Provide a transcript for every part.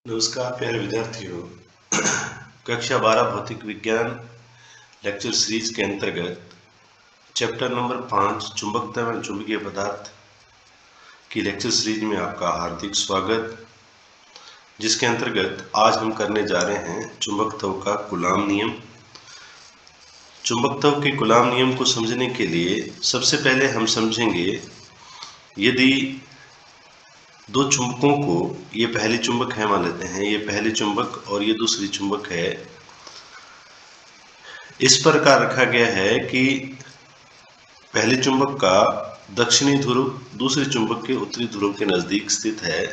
नमस्कार प्यारे विद्यार्थियों। कक्षा 12 भौतिक विज्ञान लेक्चर सीरीज के अंतर्गत चैप्टर नंबर 5 चुंबकत्व एवं चुंबकीय पदार्थ की लेक्चर सीरीज में आपका हार्दिक स्वागत, जिसके अंतर्गत आज हम करने जा रहे हैं चुंबकत्व का कूलाम नियम। चुंबकत्व के कूलाम नियम को समझने के लिए सबसे पहले हम समझेंगे, यदि दो चुंबकों को, ये पहली चुंबक है मान लेते हैं, ये पहली चुंबक और ये दूसरी चुंबक है, इस प्रकार रखा गया है कि पहले चुंबक का दक्षिणी ध्रुव दूसरे चुंबक के उत्तरी ध्रुव के नज़दीक स्थित है,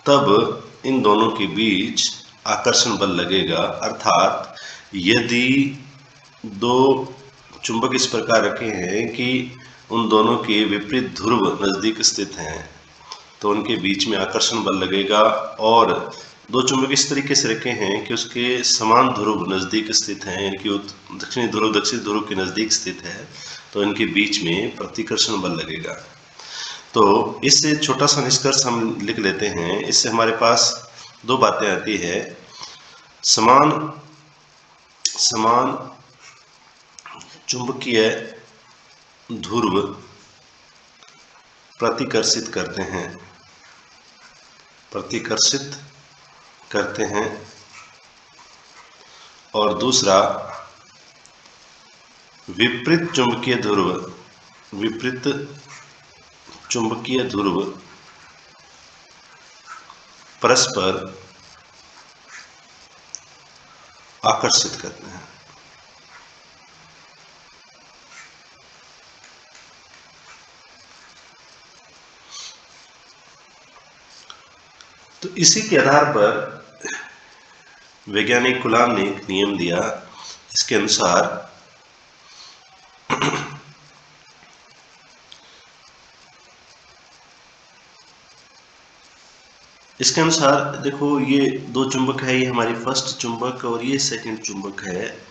तब इन दोनों के बीच आकर्षण बल लगेगा। अर्थात यदि दो चुंबक इस प्रकार रखे हैं कि उन दोनों के विपरीत ध्रुव नज़दीक स्थित हैं, तो उनके बीच में आकर्षण बल लगेगा। और दो चुंबक इस तरीके से रखे हैं कि उसके समान ध्रुव नज़दीक स्थित हैं, यानी कि दक्षिणी ध्रुव दक्षिण ध्रुव के नज़दीक स्थित है, तो इनके बीच में प्रतिकर्षण बल लगेगा। तो इससे छोटा सा निष्कर्ष हम लिख लेते हैं। इससे हमारे पास दो बातें आती है। समान चुंबकीय ध्रुव प्रतिकर्षित करते हैं और दूसरा विपरीत चुंबकीय ध्रुव परस्पर आकर्षित करते हैं। तो इसी के आधार पर वैज्ञानिक कूलाम ने एक नियम दिया। इसके अनुसार देखो, ये दो चुंबक है, ये हमारी फर्स्ट चुंबक और ये सेकंड चुंबक है।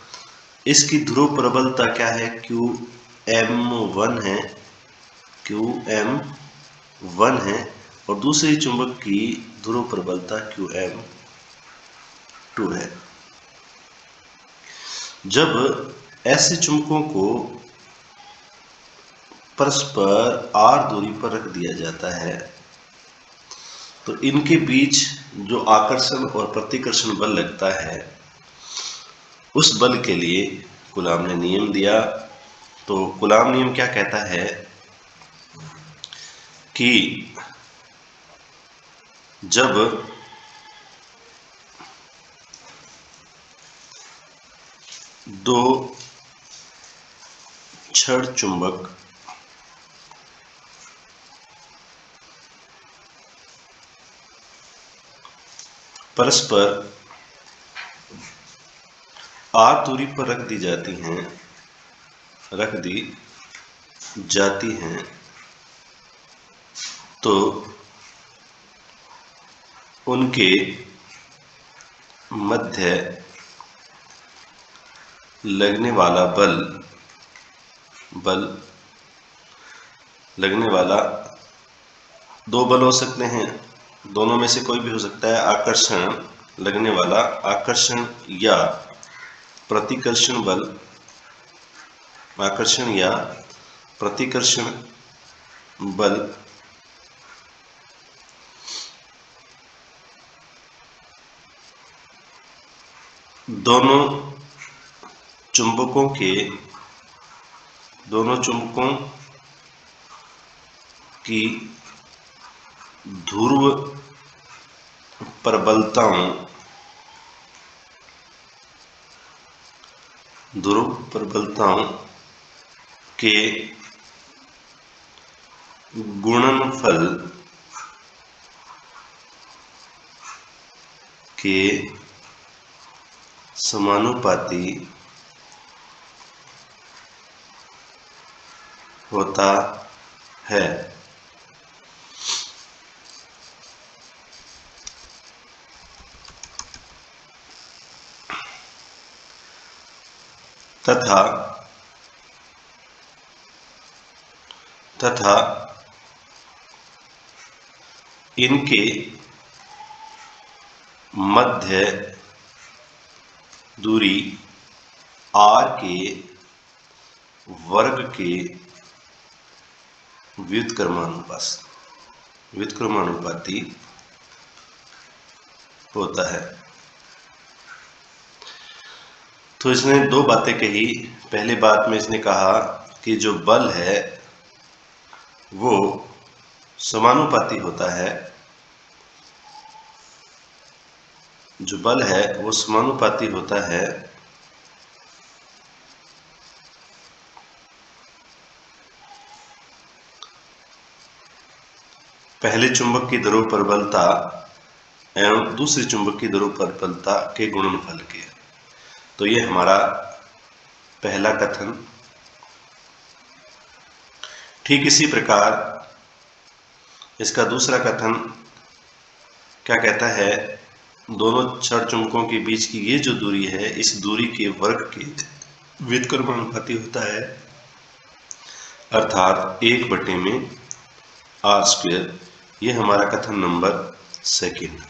इसकी ध्रुव प्रबलता क्या है? QM1 है, QM1 है, और दूसरी चुंबक की ध्रुव प्रबलता QM2 है। जब ऐसे चुंबकों को परस्पर r दूरी पर रख दिया जाता है, तो इनके बीच जो आकर्षण और प्रतिकर्षण बल लगता है, उस बल के लिए कूलाम ने नियम दिया। तो कूलाम नियम क्या कहता है कि जब दो छड़ चुंबक परस्पर r दूरी पर रख दी जाती हैं, तो उनके मध्य लगने वाला दो बल हो सकते हैं, दोनों में से कोई भी हो सकता है। आकर्षण या प्रतिकर्षण बल दोनों चुंबकों की ध्रुव प्रबलताओं के गुणनफल के समानुपाती होता है, तथा इनके मध्य दूरी r के वर्ग के व्युत्क्रमानुपाती होता है। तो इसने दो बातें कही। पहली बात में इसने कहा कि जो बल है वो समानुपाती होता है, जो बल है वो समानुपाती होता है पहले चुंबक की ध्रुव प्रबलता एवं दूसरे चुंबक की ध्रुव प्रबलता के गुणनफल के। तो ये हमारा पहला कथन। ठीक इसी प्रकार इसका दूसरा कथन क्या कहता है, दोनों क्षण चुंबकों के बीच की ये जो दूरी है, इस दूरी के वर्ग के व्युत्क्रमानुपाती होता है, अर्थात 1/r²। ये हमारा कथन नंबर सेकंड।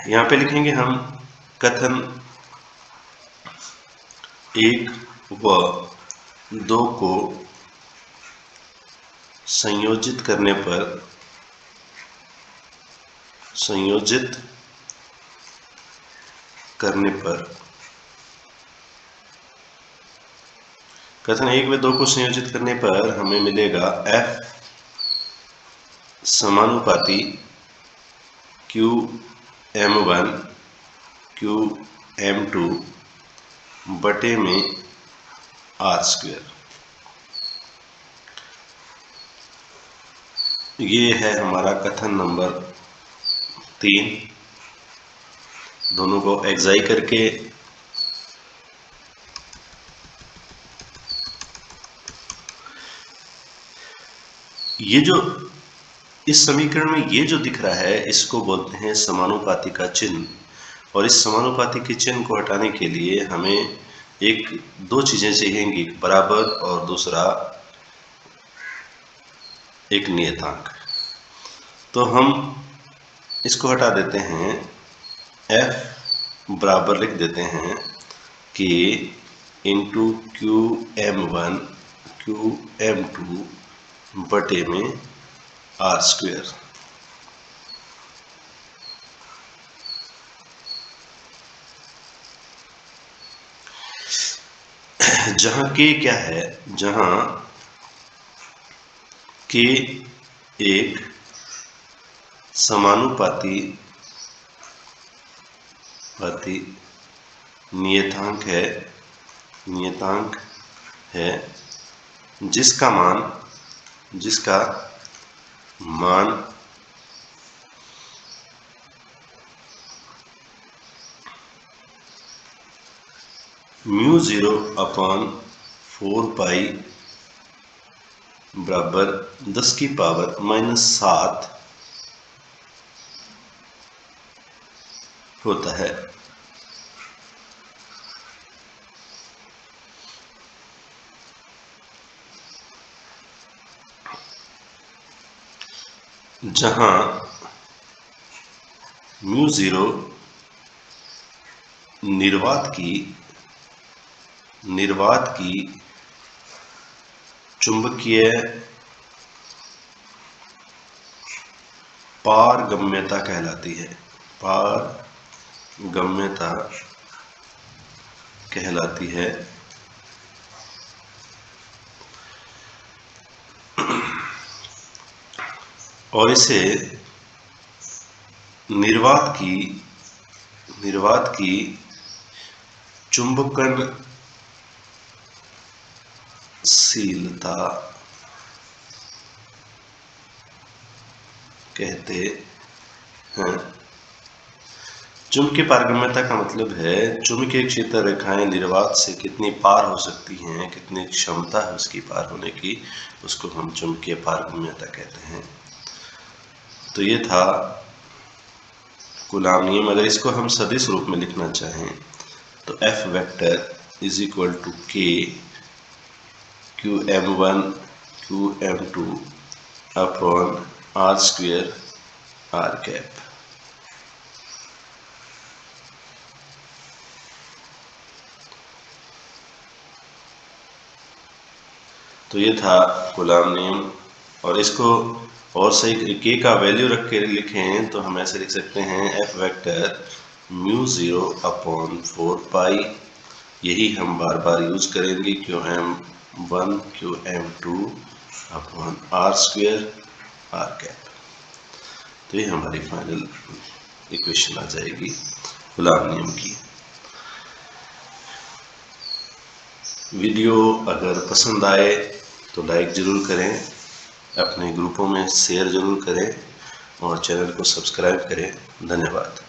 यहाँ पे लिखेंगे हम कथन 1 व 2 को संयोजित करने पर कथन 1 व 2 को संयोजित करने पर हमें मिलेगा F समानुपाती QM1 QM2 बटे में r²। ये है हमारा कथन नंबर 3। दोनों को एक्साई करके ये जो इस समीकरण में ये जो दिख रहा है, इसको बोलते हैं समानुपाती का चिन्ह। और इस समानुपाती के चिन्ह को हटाने के लिए हमें दो चीजें चाहिएंगी, एक बराबर और दूसरा एक नियतांक। तो हम इसको हटा देते हैं, F बराबर लिख देते हैं K इंटू QM1 QM2 बटे में r²। जहां K क्या है, जहां K एक समानुपाती नियतांक है जिसका मान μ0/4π बराबर 10⁻⁷ होता है। जहां μ0 निर्वात की चुंबकीय पारगम्यता कहलाती है। और इसे निर्वात की चुंबकनशीलता कहते हैं। चुंबकीय पारगम्यता का मतलब है चुंबकीय क्षेत्र रेखाएं निर्वात से कितनी पार हो सकती हैं, कितनी क्षमता है उसकी पार होने की, उसको हम चुंबकीय पारगम्यता कहते हैं। तो ये था कूलाम नियम। अगर इसको हम सदिश रूप में लिखना चाहें तो F vector is equal to K QM1 QM2 upon r² r cap. तो ये था गुलाम नियम। और इसको और सही के का वैल्यू रख के लिखें तो हम ऐसे लिख सकते हैं एफ वेक्टर μ0 अपॉन 4 पाई। यही हम बार बार यूज करेंगे QM1 QM2 upon r square r cap. तो ये हमारी फाइनल इक्वेशन आ जाएगी गुलाम नियम की। वीडियो अगर पसंद आए तो लाइक ज़रूर करें, अपने ग्रुपों में शेयर ज़रूर करें और चैनल को सब्सक्राइब करें। धन्यवाद।